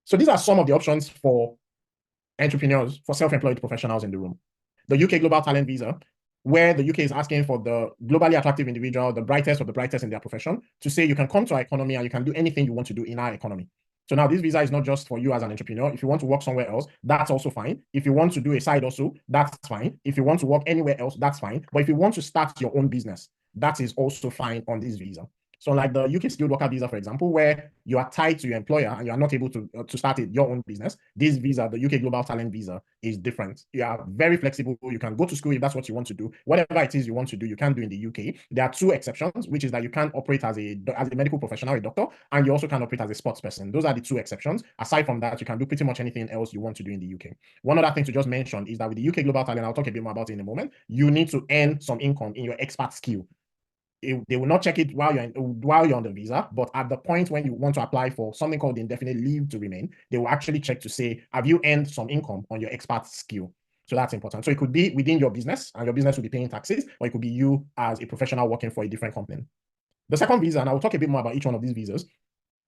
So these are some of the options for entrepreneurs, for self-employed professionals in the room. The UK Global Talent Visa, where the UK is asking for the globally attractive individual, the brightest of the brightest in their profession, to say you can come to our economy and you can do anything you want to do in our economy. So now this visa is not just for you as an entrepreneur. If you want to work somewhere else, that's also fine. If you want to do a side also, that's fine. If you want to work anywhere else, that's fine. But if you want to start your own business, that is also fine on this visa. So like the UK skilled worker visa, for example, where you are tied to your employer and you are not able to start your own business, this visa, the UK Global Talent Visa, is different. You are very flexible. You can go to school if that's what you want to do. Whatever it is you want to do, you can do in the UK. There are two exceptions, which is that you can operate as a medical professional, a doctor, and you also can operate as a sports person. Those are the two exceptions. Aside from that, you can do pretty much anything else you want to do in the UK. One other thing to just mention is that with the UK Global Talent, I'll talk a bit more about it in a moment, you need to earn some income in your expert skill. They will not check it while you're on the visa, but at the point when you want to apply for something called the indefinite leave to remain, they will actually check to say, have you earned some income on your expert skill? So that's important. So it could be within your business and your business will be paying taxes, or it could be you as a professional working for a different company. The second visa, and I will talk a bit more about each one of these visas.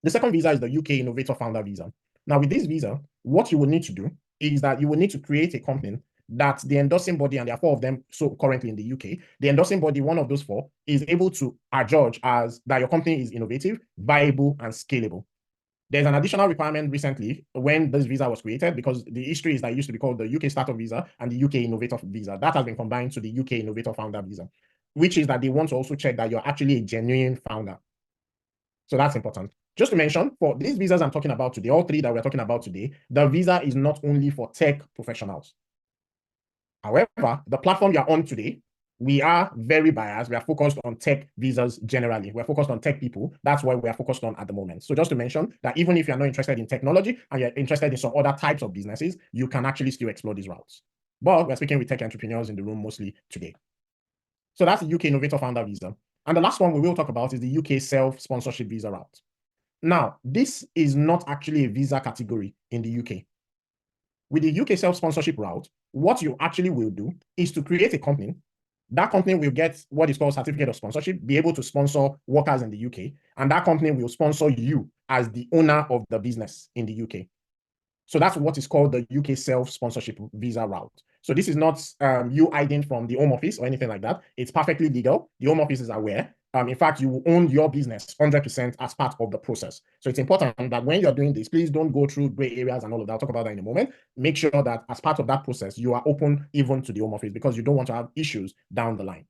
The second visa is the UK Innovator Founder Visa. Now with this visa, what you will need to do is that you will need to create a company that the endorsing body, and there are four of them so currently in the UK, the endorsing body, one of those four, is able to adjudge as that your company is innovative, viable, and scalable. There's an additional requirement recently when this visa was created, because the history is that it used to be called the UK Startup Visa and the UK Innovator Visa. That has been combined to the UK Innovator Founder Visa, which is that they want to also check that you're actually a genuine founder. So that's important. Just to mention, for these visas I'm talking about today, all three that we're talking about today, the visa is not only for tech professionals. However, the platform you're on today, we are very biased. We are focused on tech visas generally. We're focused on tech people. That's what we are focused on at the moment. So just to mention that even if you're not interested in technology and you're interested in some other types of businesses, you can actually still explore these routes. But we're speaking with tech entrepreneurs in the room mostly today. So that's the UK Innovator Founder Visa. And the last one we will talk about is the UK Self-Sponsorship Visa route. Now, this is not actually a visa category in the UK. With the UK self-sponsorship route, what you actually will do is to create a company. That company will get what is called certificate of sponsorship, be able to sponsor workers in the UK, and that company will sponsor you as the owner of the business in the UK. So that's what is called the UK self-sponsorship visa route. So this is not you hiding from the Home Office or anything like that. It's perfectly legal. The Home Office is aware. In fact, you will own your business 100% as part of the process. So it's important that when you're doing this, please don't go through gray areas and all of that. I'll talk about that in a moment. Make sure that as part of that process, you are open even to the Home Office, because you don't want to have issues down the line.